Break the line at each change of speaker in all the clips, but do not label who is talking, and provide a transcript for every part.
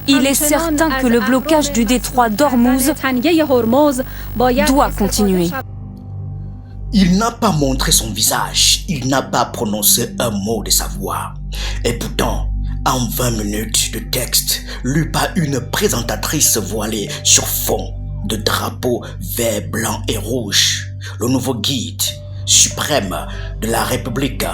Il est certain que le blocage du détroit d'Ormuz doit continuer.
Il n'a pas montré son visage, il n'a pas prononcé un mot de sa voix. Et pourtant, en 20 minutes de texte, lu par une présentatrice voilée sur fond de drapeaux vert, blanc et rouge, le nouveau guide suprême de la République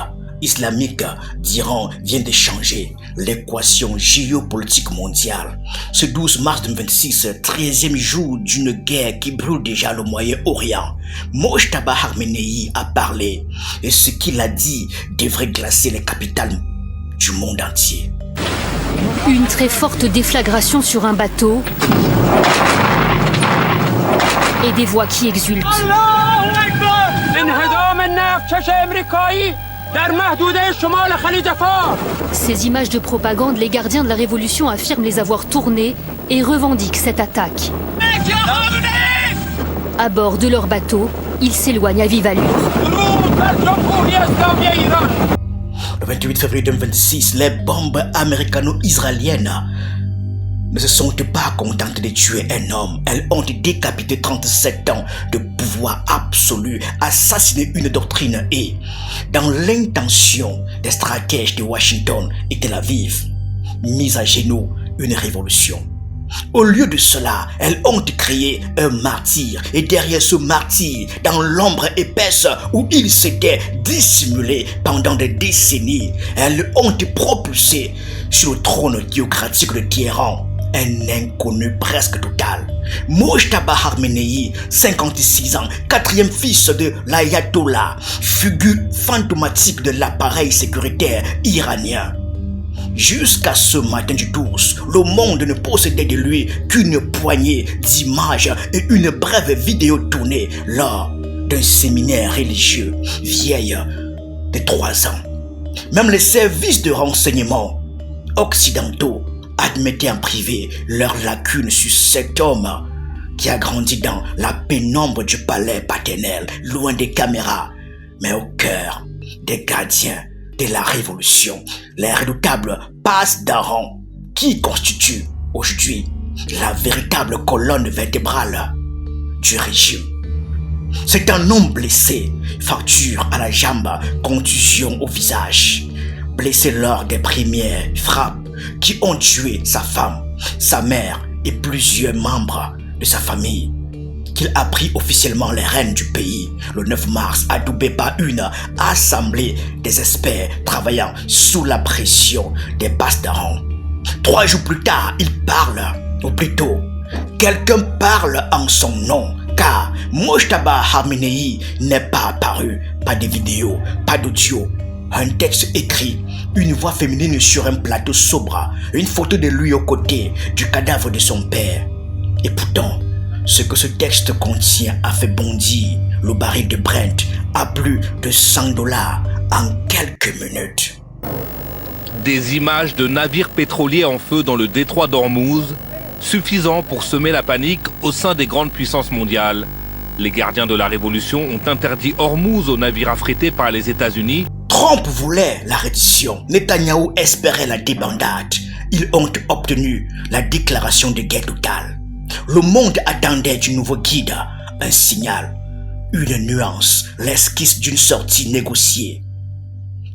islamique d'Iran vient de changer l'équation géopolitique mondiale. Ce 12 mars 2026, 13e jour d'une guerre qui brûle déjà le Moyen-Orient, Mojtaba Khamenei a parlé et ce qu'il a dit devrait glacer les capitales du monde entier.
Une très forte déflagration sur un bateau et des voix qui exultent. Ces images de propagande, les gardiens de la révolution affirment les avoir tournées et revendiquent cette attaque. À bord de leur bateau, ils s'éloignent à vive allure.
Le 28 février 2026, les bombes américano-israéliennes ne se sont pas contentes de tuer un homme. Elles ont décapité 37 ans de pouvoir absolu, assassiné une doctrine et, dans l'intention des stratèges de Washington et Tel Aviv, mis à genoux une révolution. Au lieu de cela, elles ont créé un martyr et derrière ce martyr, dans l'ombre épaisse où il s'était dissimulé pendant des décennies, elles ont propulsé sur le trône théocratique de Téhéran un inconnu presque total. Mojtaba Khamenei, 56 ans, quatrième fils de l'ayatollah, figure fantomatique de l'appareil sécuritaire iranien. Jusqu'à ce matin du 12, le monde ne possédait de lui qu'une poignée d'images et une brève vidéo tournée lors d'un séminaire religieux vieille de 3 ans. Même les services de renseignement occidentaux admettaient en privé leurs lacunes sur cet homme qui a grandi dans la pénombre du palais paternel, loin des caméras, mais au cœur des gardiens de la révolution, les redoutables passes d'Aran qui constituent aujourd'hui la véritable colonne vertébrale du régime. C'est un homme blessé, fracture à la jambe, contusion au visage, blessé lors des premières frappes qui ont tué sa femme, sa mère et plusieurs membres de sa famille, qu'il a pris officiellement les rênes du pays le 9 mars, adoubé par une assemblée des experts travaillant sous la pression des passes d'Aran. 3 jours plus tard, il parle, ou plutôt, quelqu'un parle en son nom, car Mojtaba Khamenei n'est pas apparu, pas de vidéo, pas d'audio, un texte écrit, une voix féminine sur un plateau sobre, une photo de lui aux côtés du cadavre de son père. Et pourtant, ce que ce texte contient a fait bondir le baril de Brent à plus de $100 en quelques minutes.
Des images de navires pétroliers en feu dans le détroit d'Ormuz, suffisant pour semer la panique au sein des grandes puissances mondiales. Les gardiens de la révolution ont interdit Ormuz aux navires affrétés par les États-Unis.
Trump voulait la reddition, Netanyahou espérait la débandade. Ils ont obtenu la déclaration de guerre totale. Le monde attendait du nouveau guide un signal, une nuance, l'esquisse d'une sortie négociée.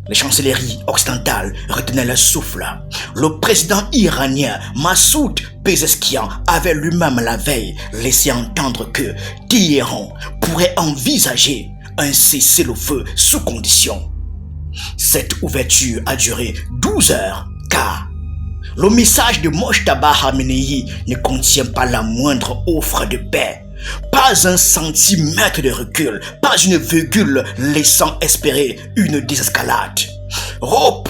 Les chancelleries occidentales retenaient le souffle. Le président iranien Massoud Pezeshkian avait lui-même la veille laissé entendre que Téhéran pourrait envisager un cessez-le-feu sous condition. Cette ouverture a duré 12 heures car le message de Mojtaba Khamenei ne contient pas la moindre offre de paix. Pas un centimètre de recul, pas une virgule laissant espérer une désescalade. Rob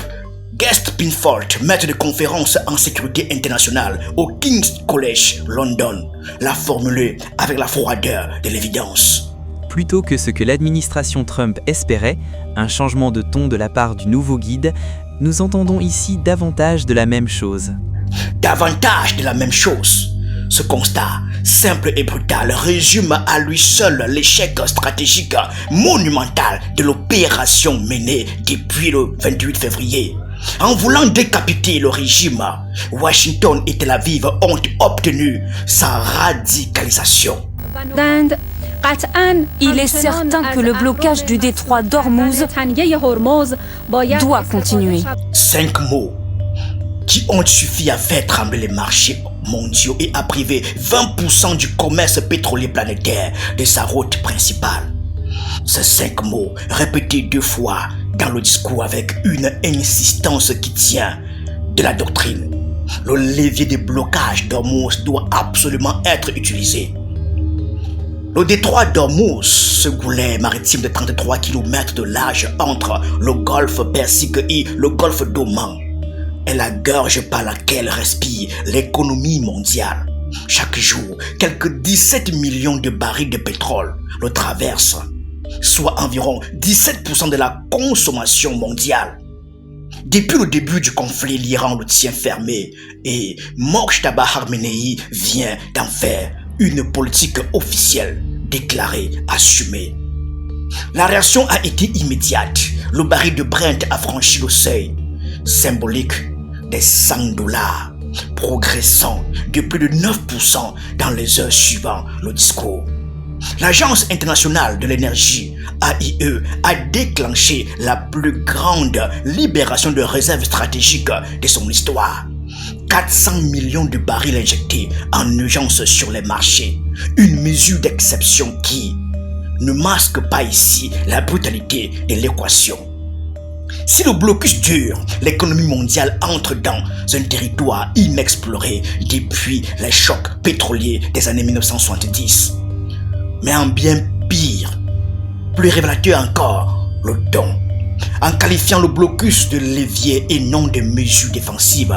Guest-Pinfold, maître de conférence en sécurité internationale au King's College London, l'a formulé avec la froideur de l'évidence.
Plutôt que ce que l'administration Trump espérait, un changement de ton de la part du nouveau guide, nous entendons ici davantage de la même chose.
Davantage de la même chose. Ce constat, simple et brutal, résume à lui seul l'échec stratégique monumental de l'opération menée depuis le 28 février. En voulant décapiter le régime, Washington et Tel Aviv ont obtenu sa radicalisation.
Il est certain que le blocage du détroit d'Ormuz doit continuer.
5 mots qui ont suffi à faire trembler les marchés mondiaux et à priver 20% du commerce pétrolier planétaire de sa route principale. Ces 5 mots, répétés 2 fois dans le discours avec une insistance qui tient de la doctrine. Le levier de blocage d'Ormuz doit absolument être utilisé. Le détroit d'Ormuz, ce goulet maritime de 33 km de large entre le golfe Persique et le golfe d'Oman, est la gorge par laquelle respire l'économie mondiale. Chaque jour, quelques 17 millions de barils de pétrole le traversent, soit environ 17% de la consommation mondiale. Depuis le début du conflit, l'Iran le tient fermé et Mojtaba Khamenei vient d'en faire une politique officielle, déclarée, assumée. La réaction a été immédiate. Le baril de Brent a franchi le seuil symbolique des $100, progressant de plus de 9% dans les heures suivant le discours. L'Agence internationale de l'énergie, AIE, a déclenché la plus grande libération de réserves stratégiques de son histoire. 400 millions de barils injectés en urgence sur les marchés. Une mesure d'exception qui ne masque pas ici la brutalité de l'équation. Si le blocus dure, l'économie mondiale entre dans un territoire inexploré depuis les chocs pétroliers des années 1970. Mais en bien pire, plus révélateur encore, le don. En qualifiant le blocus de levier et non de mesure défensive,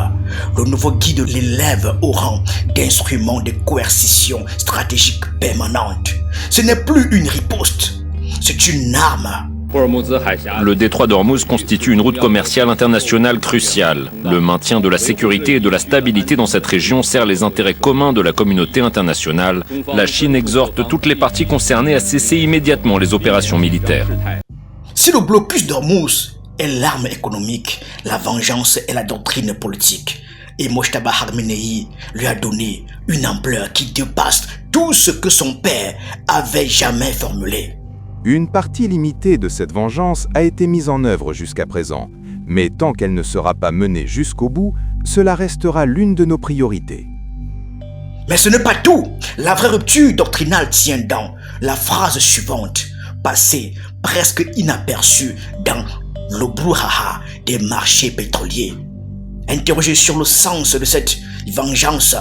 le nouveau guide l'élève au rang d'instrument de coercition stratégique permanente. Ce n'est plus une riposte, c'est une arme.
Le détroit d'Ormuz constitue une route commerciale internationale cruciale. Le maintien de la sécurité et de la stabilité dans cette région sert les intérêts communs de la communauté internationale. La Chine exhorte toutes les parties concernées à cesser immédiatement les opérations militaires.
Si le blocus d'Ormuz est l'arme économique, la vengeance est la doctrine politique. Et Mojtaba Khamenei lui a donné une ampleur qui dépasse tout ce que son père avait jamais formulé.
Une partie limitée de cette vengeance a été mise en œuvre jusqu'à présent, mais tant qu'elle ne sera pas menée jusqu'au bout, cela restera l'une de nos priorités.
Mais ce n'est pas tout. La vraie rupture doctrinale tient dans la phrase suivante, passée presque inaperçue dans le brouhaha des marchés pétroliers. Interrogé sur le sens de cette vengeance,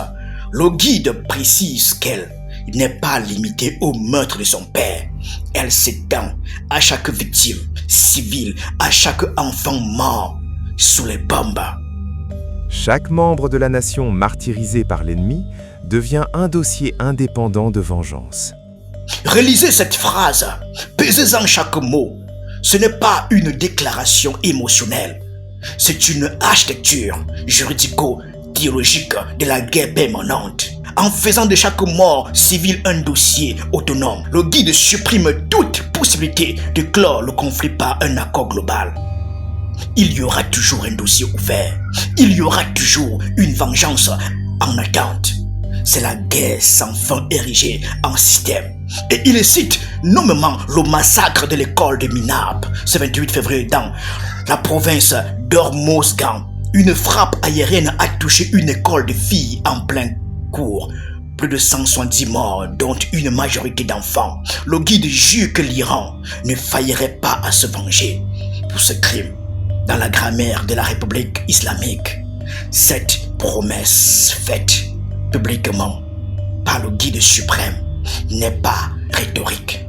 le guide précise qu'elle n'est pas limitée au meurtre de son père. Elle s'étend à chaque victime civile, à chaque enfant mort sous les bombes.
Chaque membre de la nation martyrisé par l'ennemi devient un dossier indépendant de vengeance.
Relisez cette phrase, pesez-en chaque mot. Ce n'est pas une déclaration émotionnelle, c'est une architecture juridico-théologique de la guerre permanente. En faisant de chaque mort civile un dossier autonome, le guide supprime toute possibilité de clore le conflit par un accord global. Il y aura toujours un dossier ouvert, il y aura toujours une vengeance en attente. C'est la guerre sans fin érigée en système. Et il cite nommément le massacre de l'école de Minab, ce 28 février dans la province d'Hormozgan. Une frappe aérienne a touché une école de filles en plein cours. Plus de 170 morts, dont une majorité d'enfants. Le guide jure que l'Iran ne faillirait pas à se venger pour ce crime. Dans la grammaire de la République islamique, cette promesse faite publiquement par le guide suprême n'est pas rhétorique.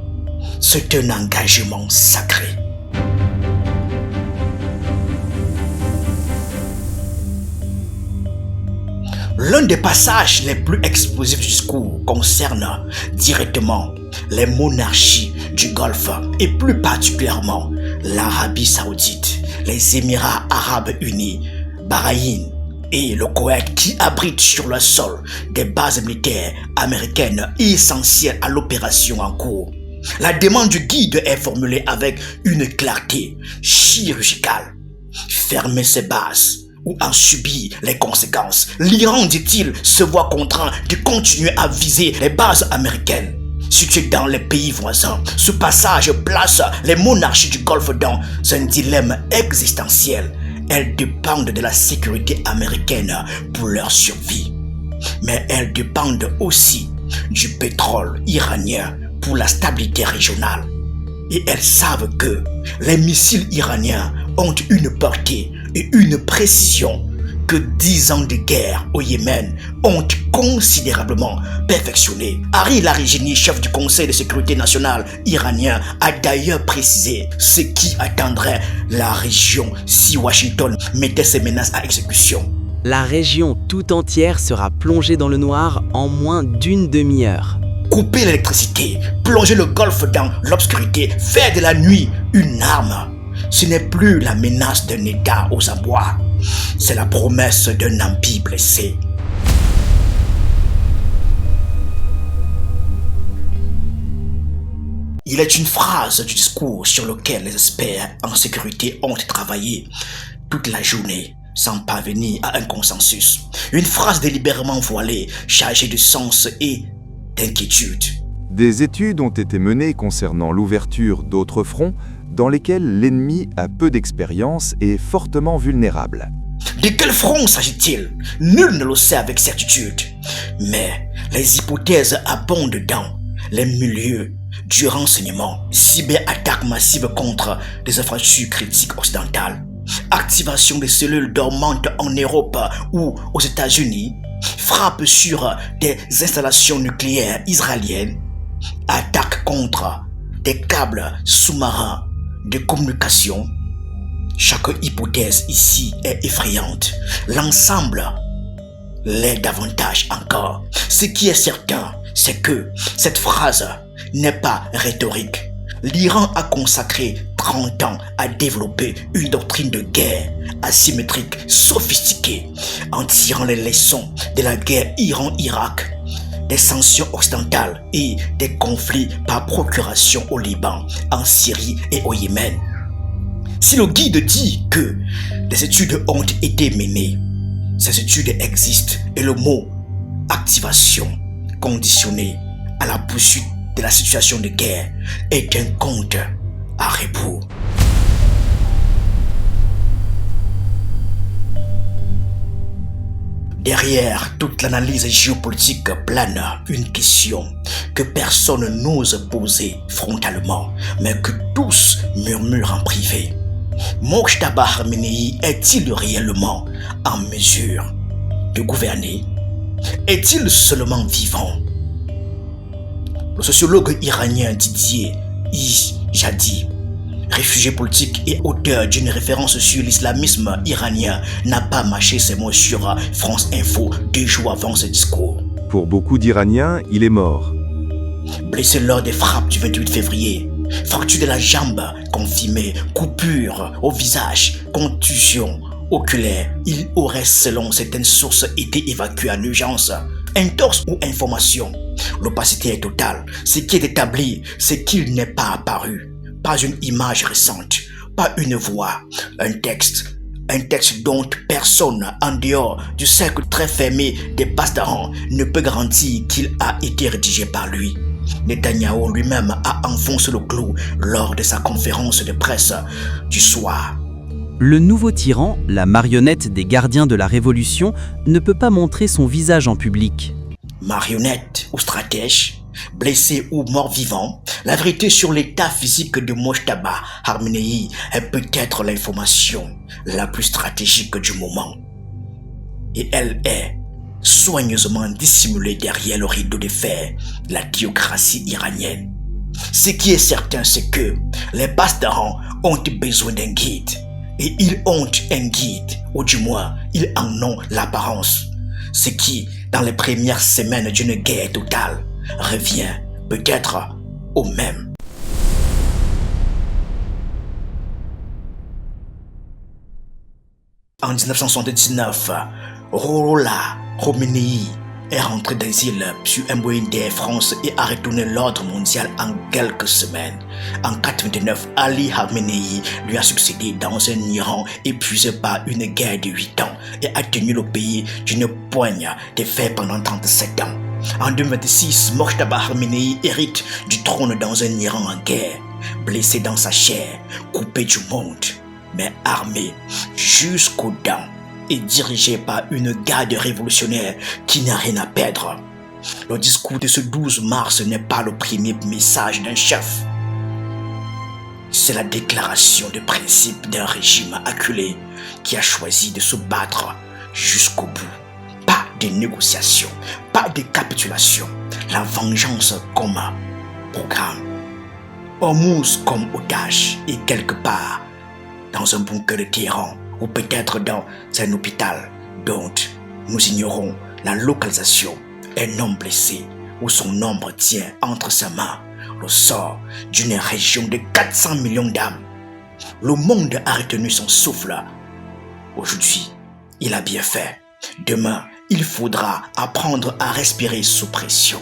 C'est un engagement sacré. L'un des passages les plus explosifs du discours concerne directement les monarchies du Golfe et plus particulièrement l'Arabie Saoudite, les Émirats Arabes Unis, Bahreïn et le Koweït qui abritent sur leur sol des bases militaires américaines essentielles à l'opération en cours. La demande du guide est formulée avec une clarté chirurgicale. fermer ses bases ou en subir les conséquences. L'Iran, dit-il, se voit contraint de continuer à viser les bases américaines situées dans les pays voisins. Ce passage place les monarchies du Golfe dans un dilemme existentiel. Elles dépendent de la sécurité américaine pour leur survie. Mais elles dépendent aussi du pétrole iranien pour la stabilité régionale. Et elles savent que les missiles iraniens ont une portée et une précision que 10 ans de guerre au Yémen ont considérablement perfectionné. Ari Larijani, chef du Conseil de sécurité nationale iranien, a d'ailleurs précisé ce qui attendrait la région si Washington mettait ses menaces à exécution.
La région tout entière sera plongée dans le noir en moins d'une demi-heure.
Couper l'électricité, plonger le Golfe dans l'obscurité, faire de la nuit une arme. Ce n'est plus la menace d'un État aux abois, c'est la promesse d'un empire blessé. Il est une phrase du discours sur lequel les experts en sécurité ont travaillé toute la journée sans parvenir à un consensus. Une phrase délibérément voilée, chargée de sens et d'inquiétude.
Des études ont été menées concernant l'ouverture d'autres fronts dans lesquels l'ennemi a peu d'expérience et est fortement vulnérable.
De quel front s'agit-il? Nul ne le sait avec certitude. Mais les hypothèses abondent dans les milieux du renseignement, cyberattaques massives contre des infrastructures critiques occidentales, activation des cellules dormantes en Europe ou aux États-Unis, frappes sur des installations nucléaires israéliennes, attaques contre des câbles sous-marins de communication. Chaque hypothèse ici est effrayante. L'ensemble l'est davantage encore. Ce qui est certain, c'est que cette phrase n'est pas rhétorique. L'Iran a consacré 30 ans à développer une doctrine de guerre asymétrique sophistiquée en tirant les leçons de la guerre Iran-Irak, des sanctions occidentales et des conflits par procuration au Liban, en Syrie et au Yémen. Si le guide dit que des études ont été menées, ces études existent et le mot activation conditionnée à la poursuite de la situation de guerre est un compte à rebours. Derrière toute l'analyse géopolitique plane une question que personne n'ose poser frontalement, mais que tous murmurent en privé. Mojtaba Khamenei est-il réellement en mesure de gouverner? Est-il seulement vivant? Le sociologue iranien Didier Ijadi, réfugié politique et auteur d'une référence sur l'islamisme iranien, n'a pas mâché ses mots sur France Info 2 jours avant ce discours.
Pour beaucoup d'Iraniens, il est mort.
Blessé lors des frappes du 28 février, fracture de la jambe confirmée, coupure au visage, contusion oculaire, il aurait, selon certaines sources, été évacué en urgence. Intox ou information, l'opacité est totale. Ce qui est établi, c'est qu'il n'est pas apparu. Pas une image récente, pas une voix, un texte dont personne en dehors du cercle très fermé des Pasdaran ne peut garantir qu'il a été rédigé par lui. Netanyahou lui-même a enfoncé le clou lors de sa conférence de presse du soir.
Le nouveau tyran, la marionnette des gardiens de la Révolution, ne peut pas montrer son visage en public.
Marionnette ou stratège, blessé ou mort-vivant, la vérité sur l'état physique de Mojtaba Khamenei est peut-être l'information la plus stratégique du moment. Et elle est soigneusement dissimulée derrière le rideau de fer de la théocratie iranienne. Ce qui est certain, c'est que les Pasdaran ont besoin d'un guide. Et ils ont un guide, ou du moins, ils en ont l'apparence. Ce qui, dans les premières semaines d'une guerre totale, revient peut-être au même. En 1979, Ruhollah Khomeini est rentré d'exil sur un Boeing d'Air France et a retourné l'ordre mondial en quelques semaines. En 1989, Ali Khamenei lui a succédé dans un Iran épuisé par une guerre de 8 ans et a tenu le pays d'une poigne de fer pendant 37 ans. En 2026, Mojtaba Khamenei hérite du trône dans un Iran en guerre, blessé dans sa chair, coupé du monde, mais armé jusqu'aux dents et dirigé par une garde révolutionnaire qui n'a rien à perdre. Le discours de ce 12 mars n'est pas le premier message d'un chef. C'est la déclaration de principe d'un régime acculé qui a choisi de se battre jusqu'au bout. Pas de négociation, pas de capitulation. La vengeance comme programme. Hormuz comme otage et quelque part dans un bunker de Téhéran ou peut-être dans un hôpital dont nous ignorons la localisation, un homme blessé où son ombre tient entre ses mains le sort d'une région de 400 millions d'âmes. Le monde a retenu son souffle. Aujourd'hui, il a bien fait. Demain, il faudra apprendre à respirer sous pression.